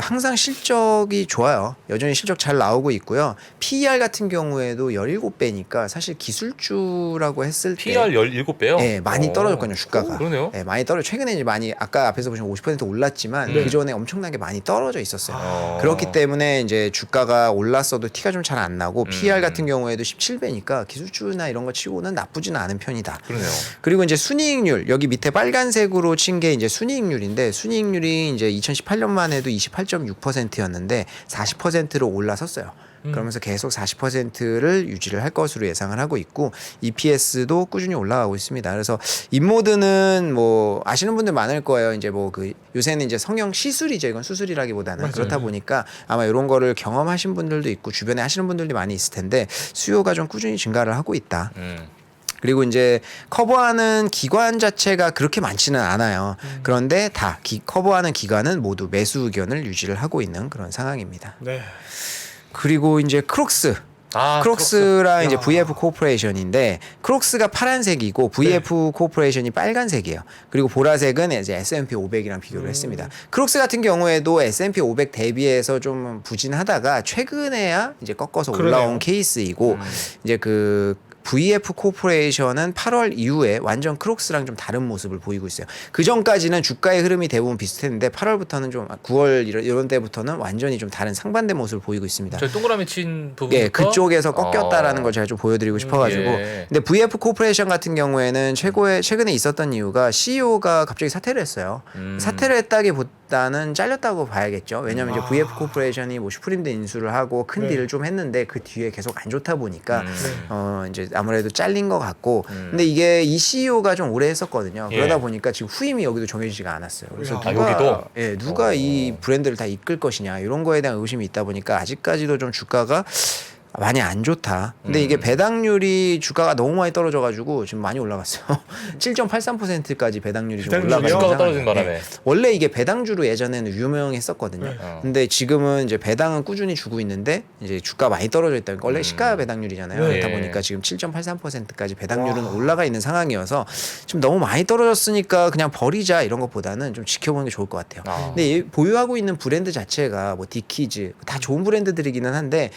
항상 실적이 좋아요. 여전히 실적 잘 나오고 있고요. PER 같은 경우에도 17배니까 사실 기술주라고 했을 때 PR 17배요? 네, 많이 떨어졌거든요, 주가가. 그러네요. 네, 많이 최근에 이제 많이 아까 앞에서 보시면 50% 올랐지만 그 전에 엄청나게 많이 떨어져 있었어요. 그렇기 때문에 이제 주가가 올랐어도 티가 좀 잘 안 나고 PER 같은 경우에도 17배니까 기술주나 이런 거 치고는 나쁘지는 않은 편이다. 그러네요. 그리고 이제 순이익률 여기 밑에 빨간색으로 친 게 이제 순이익률인데 순이익률이 이제 2018년만 해도 28.6%였는데 40%로 올라섰어요. 그러면서 계속 40%를 유지를 할 것으로 예상을 하고 있고 EPS도 꾸준히 올라가고 있습니다. 그래서 인모드는 뭐 아시는 분들 많을 거예요. 이제 뭐 그 요새는 이제 성형 시술이죠. 이건 수술이라기보다는 맞아요. 그렇다 보니까 아마 이런 거를 경험하신 분들도 있고 주변에 하시는 분들이 많이 있을 텐데 수요가 좀 꾸준히 증가를 하고 있다. 그리고 이제 커버하는 기관 자체가 그렇게 많지는 않아요. 그런데 다 커버하는 기관은 모두 매수 의견을 유지를 하고 있는 그런 상황입니다. 네. 그리고 이제 크록스랑 이제 VF 코퍼레이션인데 크록스가 파란색이고 VF 코퍼레이션이 빨간색이에요. 그리고 보라색은 이제 S&P 500이랑 비교를 했습니다. 크록스 같은 경우에도 S&P 500 대비해서 좀 부진하다가 최근에야 이제 꺾어서 올라온 그러네요. 케이스이고 이제 그 VF 코퍼레이션은 8월 이후에 완전 크록스랑 좀 다른 모습을 보이고 있어요. 그 전까지는 주가의 흐름이 대부분 비슷했는데 8월부터는 좀 9월 이런 때부터는 완전히 좀 다른 상반된 모습을 보이고 있습니다. 저 동그라미 친 부분. 예, 그쪽에서 꺾였다라는 걸 제가 좀 보여드리고 싶어가지고. 예. 근데 VF 코퍼레이션 같은 경우에는 최근에 있었던 이유가 CEO가 갑자기 사퇴를 했어요. 사퇴를 했다기보다는 잘렸다고 봐야겠죠. 왜냐하면 이제 VF 코퍼레이션이 뭐 슈프림드 인수를 하고 큰 딜을 좀 했는데 그 뒤에 계속 안 좋다 보니까 이제 아무래도 잘린 것 같고. 근데 이게 이 CEO가 좀 오래 했었거든요. 그러다 예. 보니까 지금 후임이 여기도 정해지지가 않았어요. 그래서 아, 여기도? 누가 이 브랜드를 다 이끌 것이냐 이런 거에 대한 의심이 있다 보니까 아직까지도 좀 주가가 많이 안 좋다. 근데 이게 배당률이 주가가 너무 많이 떨어져가지고 지금 많이 올라갔어요. 7.83%까지 배당률이 좀 배당률이요? 올라가는 주가가 떨어진 상황이에요. 바람에. 네. 원래 이게 배당주로 예전에는 유명했었거든요. 근데 지금은 이제 배당은 꾸준히 주고 있는데 이제 주가 많이 떨어져 있다 보니까 원래 시가 배당률이잖아요. 네. 그렇다 보니까 지금 7.83%까지 배당률은 올라가 있는 상황이어서 지금 너무 많이 떨어졌으니까 그냥 버리자 이런 것보다는 좀 지켜보는 게 좋을 것 같아요. 근데 이 보유하고 있는 브랜드 자체가 뭐 디키즈 다 좋은 브랜드들이기는 한데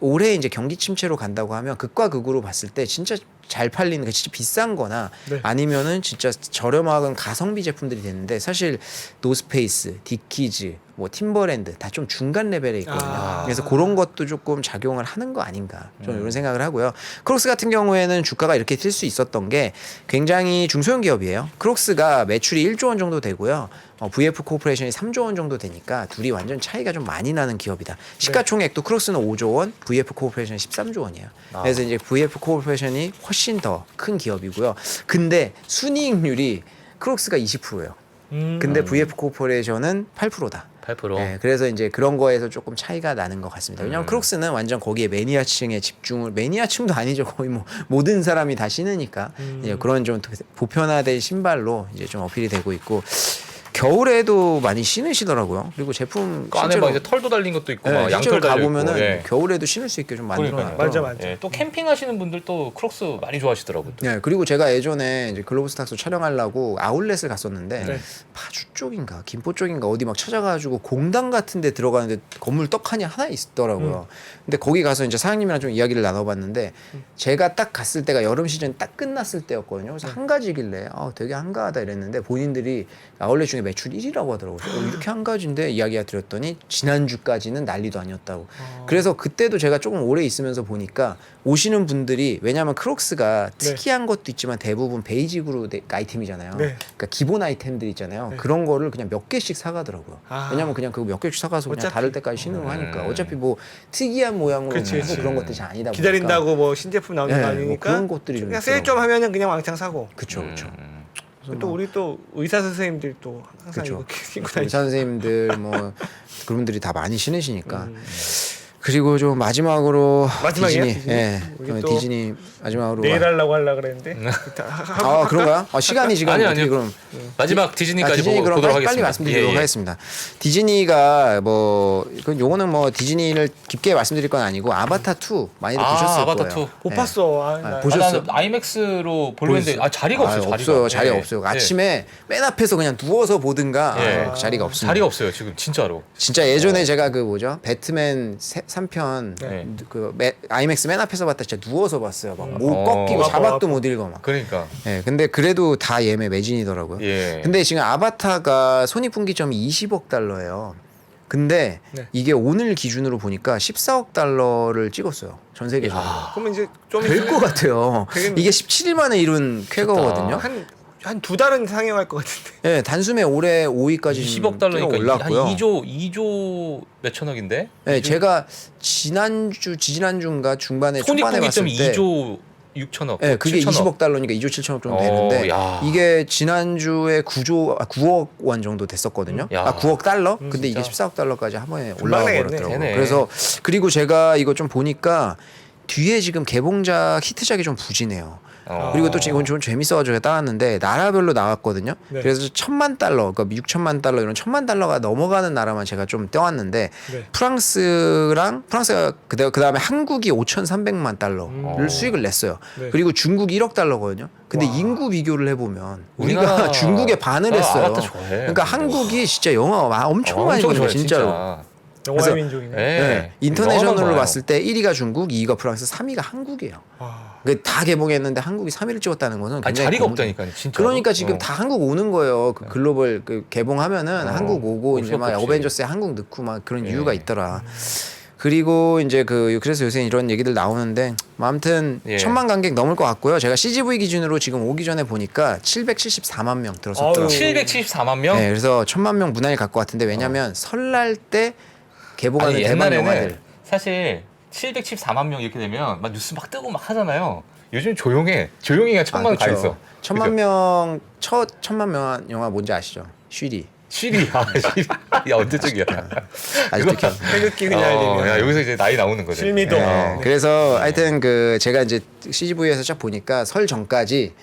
올해 이제 경기 침체로 간다고 하면 극과 극으로 봤을 때 진짜 잘 팔리는 게 진짜 비싼 거나 네. 아니면은 진짜 저렴한 가성비 제품들이 되는데 사실 노스페이스, 디키즈, 뭐 팀버랜드 다 좀 중간 레벨에 있거든요. 그래서 그런 것도 조금 작용을 하는 거 아닌가 저는 이런 생각을 하고요. 크록스 같은 경우에는 주가가 이렇게 튈 수 있었던 게 굉장히 중소형 기업이에요. 크록스가 매출이 1조 원 정도 되고요. VF 코퍼레이션이 3조 원 정도 되니까 둘이 완전 차이가 좀 많이 나는 기업이다. 시가총액도 크록스는 5조 원, VF 코퍼레이션은 13조 원이에요. 그래서 이제 VF 코퍼레이션이 훨씬 더 큰 기업이고요. 근데 순이익률이 크록스가 20%예요. 근데 VF 코퍼레이션은 8%다. 8%. 네, 그래서 이제 그런 거에서 조금 차이가 나는 것 같습니다. 왜냐하면 크록스는 완전 거기에 매니아층에 집중을 매니아층도 아니죠. 거의 뭐 모든 사람이 다 신으니까 이제 그런 좀 보편화된 신발로 이제 좀 어필이 되고 있고 겨울에도 많이 신으시더라고요. 그리고 제품 그 안에 막 이제 털도 달린 것도 있고 막 실제로 양털 달려 가보면은 있고. 예. 겨울에도 신을 수 있게 좀 만들어놔요. 맞아, 맞아. 예, 또 캠핑 하시는 분들 또 크록스 많이 좋아하시더라고요. 또. 네, 그리고 제가 예전에 이제 글로벌 스탁스 촬영하려고 아울렛을 갔었는데 네. 파주 쪽인가 김포 쪽인가 어디 막 찾아가지고 공당 같은데 들어가는데 건물 떡하니 하나 있더라고요. 근데 거기 가서 이제 사장님이랑 좀 이야기를 나눠봤는데 제가 딱 갔을 때가 여름 시즌 딱 끝났을 때였거든요. 그래서 한가지길래 되게 한가하다 이랬는데 본인들이 아울렛 중에 매출 1위라고 하더라고요. 이렇게 한 가지인데 이야기가 드렸더니 지난주까지는 난리도 아니었다고. 그래서 그때도 제가 조금 오래 있으면서 보니까 오시는 분들이 왜냐하면 크록스가 특이한 것도 있지만 대부분 베이직으로 아이템이잖아요. 네. 그러니까 기본 아이템들 있잖아요. 그런 거를 그냥 몇 개씩 사가더라고요. 왜냐면 그냥 그거 몇 개씩 사가서 그냥 어차피. 다를 때까지 신으로 하니까 어차피 뭐 특이한 모양으로 그치, 하고 그치. 그런 것들이 잘 아니다 보니까 기다린다고 뭐 신제품 나오는 거 네, 아니니까 뭐 그런 것들이 좀 그냥 세일 좀 하면은 그냥 왕창 사고. 그쵸 그쵸. 그래서 또 뭐 우리 또 의사 선생님들 또 항상 그쵸. 이거 신고 의사 다니죠. 선생님들 뭐 그분들이 다 많이 신으시니까. 그리고 좀 마지막으로 마지막이야, 디즈니, 디즈니? 예, 우리 또 디즈니 마지막으로 내일 하려고 그랬는데. 아 그런가요? 시간이 지금 아니요, 어떻게 아니요. 그럼 마지막 디즈니까지 디즈니 그럼 보도록 빨리 하겠습니다. 말씀드리도록 예, 예. 하겠습니다. 디즈니가 뭐 요거는 뭐 디즈니를 깊게 말씀드릴 건 아니고 아바타 2 많이들 보셨을 아바타 거예요. 2. 못 예. 봤어. 보셨어요? 나는 아이맥스로 보려고 했는데 자리가 없어요. 자리가. 없어요. 자리가 예. 없어요. 예. 아침에 맨 앞에서 그냥 누워서 보든가 예. 자리가 없습니다. 자리가 없어요. 지금 진짜로. 진짜 예전에 제가 그 뭐죠 배트맨 3편 네. 그 아이맥스 맨 앞에서 봤다 진짜 누워서 봤어요. 막 목 어. 꺾이고 아파, 자막도 아파. 못 읽어 막. 그러니까. 예, 근데 그래도 다 예매 매진이더라고요. 예. 근데 지금 아바타가 손익분기점이 20억 달러예요. 근데 네. 이게 오늘 기준으로 보니까 14억 달러를 찍었어요. 전 세계적으로. 그러면 이제 좀 될 것 같아요. 되겠네. 이게 17일 만에 이룬 쾌거거든요. 한 두 달은 상영할 것 같은데. 예, 단숨에 올해 5위까지 20억 달러니까 올랐고요. 한 2조 몇천억인데? 예, 제가 지난주인가 중반에 초반에 봤을 손익분기점이 때 2조 6천억. 예, 그게 7천억. 20억 달러니까 2조 7천억 정도 되는데 야. 이게 지난주에 9억 원 정도 됐었거든요. 야. 9억 달러? 근데 진짜. 이게 14억 달러까지 한 번에 금방 올라가 되겠네. 버렸더라고요. 되네. 그래서 그리고 제가 이거 좀 보니까 뒤에 지금 개봉작 히트작이 좀 부진해요. 그리고 또 이건 좀 재밌어가지고 따왔는데 나라별로 나왔거든요. 네. 그래서 1,000만 달러, 그러니까 6천만 달러 이런 1,000만 달러가 넘어가는 나라만 제가 좀 떼왔는데 네. 프랑스가 그다음에 한국이 5,300만 달러를 수익을 냈어요. 네. 그리고 중국이 1억 달러거든요. 근데 와. 인구 비교를 해보면 우리나라- 우리가 중국에 반을 아, 했어요. 아바타 좋아해. 그러니까 한국이 진짜 영화 엄청 많이 엄청 보는 거예요, 좋아해, 진짜로. 진짜. 영화의 그래서- 민족이네. 예. 네. 영화만 인터내셔널로 봐요. 봤을 때 1위가 중국, 2위가 프랑스, 3위가 한국이에요. 와. 그다 개봉했는데 한국이 3위를 찍었다는 것은 아니, 굉장히 자리가 고무- 없다니까요, 진짜. 그러니까 지금 다 한국 오는 거예요. 그 글로벌 그 개봉하면은 한국 오고 올 이제 막 수밖에 없지. 어벤져스에 한국 넣고 막 그런 예. 이유가 있더라. 그리고 이제 그래서 요새 이런 얘기들 나오는데 뭐 아무튼 예. 1,000만 관객 넘을 것 같고요. 제가 CGV 기준으로 지금 오기 전에 보니까 774만 명 들었었더라고요. 아유. 774만 명? 네, 그래서 1,000만 명 무난히 갈 것 같은데 왜냐면 설날 때 개봉하는 아니, 대박 옛날에는 영화들. 사실 774만 명 이렇게 되면 막 뉴스 막 뜨고 막 하잖아요. 요즘 조용해. 조용히 그냥 1,000만 가 있어. 1,000만 명 첫 1,000만 명 영화 뭔지 아시죠? 쉬리. 시리. 야, 언제적이야. 아직도 기억. 태극기 그냥 야, 여기서 이제 나이 나오는 거죠. 실미도. 네. 그래서 하여튼 그 제가 이제 CGV에서 쫙 보니까 설 전까지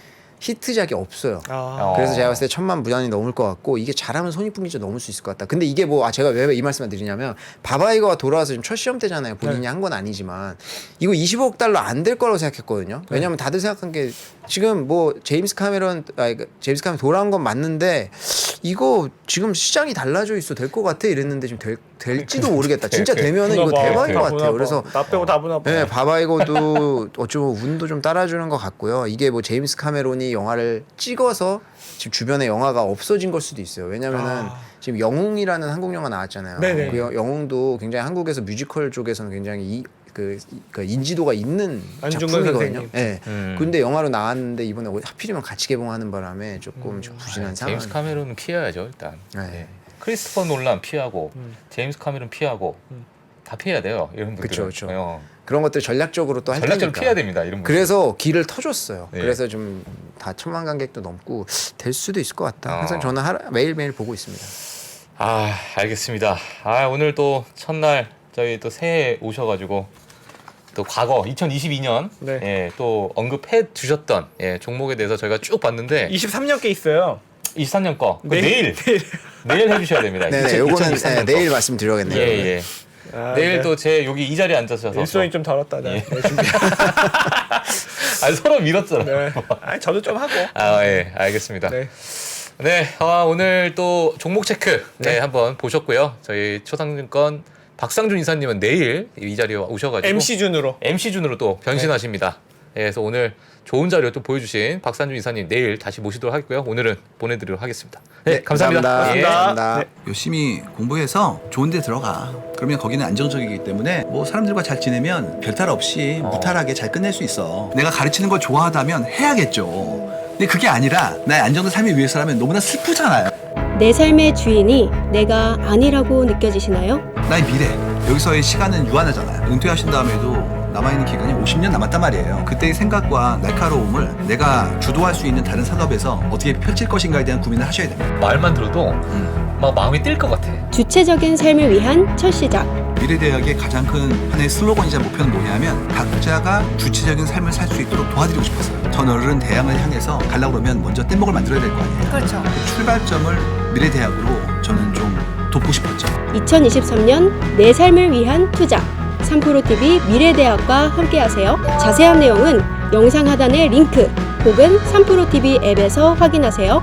히트작이 없어요. 아. 그래서 제가 봤을 때 1,000만 무난히 넘을 것 같고 이게 잘하면 손익분기점 넘을 수 있을 것 같다. 근데 이게 뭐 제가 왜 이 말씀을 드리냐면 바바이거가 돌아와서 지금 첫 시험 때잖아요. 본인이 네. 한 건 아니지만 이거 20억 달러 안 될 거라고 생각했거든요. 왜냐면 다들 생각한 게 지금 뭐 제임스 카메론 돌아온 건 맞는데 이거 지금 시장이 달라져 있어 될 것 같아 이랬는데 지금 될지도 모르겠다. 진짜 되면은 이거 보나 봐. 대박인 것 보나 같아요. 봐. 그래서 나 빼고 다 보나 봐. 네, 바바이거도 어쩌면 운도 좀 따라주는 것 같고요. 이게 뭐 제임스 카메론이 영화를 찍어서 지금 주변에 영화가 없어진 걸 수도 있어요. 왜냐면은 지금 영웅이라는 한국 영화 나왔잖아요. 네네. 그 영웅도 굉장히 한국에서 뮤지컬 쪽에서는 굉장히 그 인지도가 있는 안중근 작품이거든요. 선생님. 네. 음. 근데 영화로 나왔는데 이번에 하필이면 같이 개봉하는 바람에 조금 좀 부진한 상황. 제임스 카메론은 피해야죠, 일단. 네. 예. 크리스토퍼 놀란 피하고 제임스 카메론 피하고 다 피해야 돼요. 이런 분들. 그쵸, 그쵸. 그런 것들 전략적으로 또 할 전략적으로 테니까. 피해야 됩니다. 이런 분들. 그래서 길을 터줬어요. 네. 그래서 좀 다 1,000만 관객도 넘고 될 수도 있을 것 같다. 어. 항상 저는 매일매일 보고 있습니다. 아, 알겠습니다. 아, 오늘 또 첫날 저희 또 새해 오셔가지고 또 과거 2022년 네. 예, 또 언급해 주셨던 예, 종목에 대해서 저희가 쭉 봤는데 23년 게 있어요. 23년 거 내일. 내일 해주셔야 됩니다. 네네, 요거는 내일 말씀드려야겠네요. 예예. 아, 내일 네. 또 제 여기 이 자리에 앉아서 일손이 좀 덜었다. 네. 예. 아니, 서로 밀었잖아. 네. 아, 저도 좀 하고. 아, 예, 알겠습니다. 네. 네, 오늘 또 종목 체크 네, 한번 보셨고요. 저희 초상증권 박상준 이사님은 내일 이 자리에 오셔가지고 MC 준으로. MC 준으로 또 변신하십니다. 예, 그래서 오늘 좋은 자료 또 보여주신 박산준 이사님 내일 다시 모시도록 하겠고요. 오늘은 보내드리도록 하겠습니다. 네, 네, 감사합니다. 감사합니다. 예. 감사합니다. 열심히 공부해서 좋은 데 들어가. 그러면 거기는 안정적이기 때문에 뭐 사람들과 잘 지내면 별탈 없이 무탈하게 잘 끝낼 수 있어. 내가 가르치는 걸 좋아하다면 해야겠죠. 근데 그게 아니라 나의 안정된 삶을 위해서라면 너무나 슬프잖아요. 내 삶의 주인이 내가 아니라고 느껴지시나요? 나의 미래, 여기서의 시간은 유한하잖아요. 은퇴하신 다음에도 남아있는 기간이 50년 남았단 말이에요. 그때의 생각과 날카로움을 내가 주도할 수 있는 다른 산업에서 어떻게 펼칠 것인가에 대한 고민을 하셔야 됩니다. 말만 들어도 막 마음이 뛸 것 같아. 주체적인 삶을 위한 첫 시작. 미래대학의 가장 큰 하나의 슬로건이자 목표는 뭐냐면 각자가 주체적인 삶을 살 수 있도록 도와드리고 싶었어요. 더 넓은 대양을 향해서 가려고 그러면 먼저 뗏목을 만들어야 될 거 아니에요. 그렇죠. 그 출발점을 미래대학으로 저는 좀 돕고 싶었죠. 2023년 내 삶을 위한 투자. 3프로TV 미래대학과 함께하세요. 자세한 내용은 영상 하단의 링크 혹은 3프로TV 앱에서 확인하세요.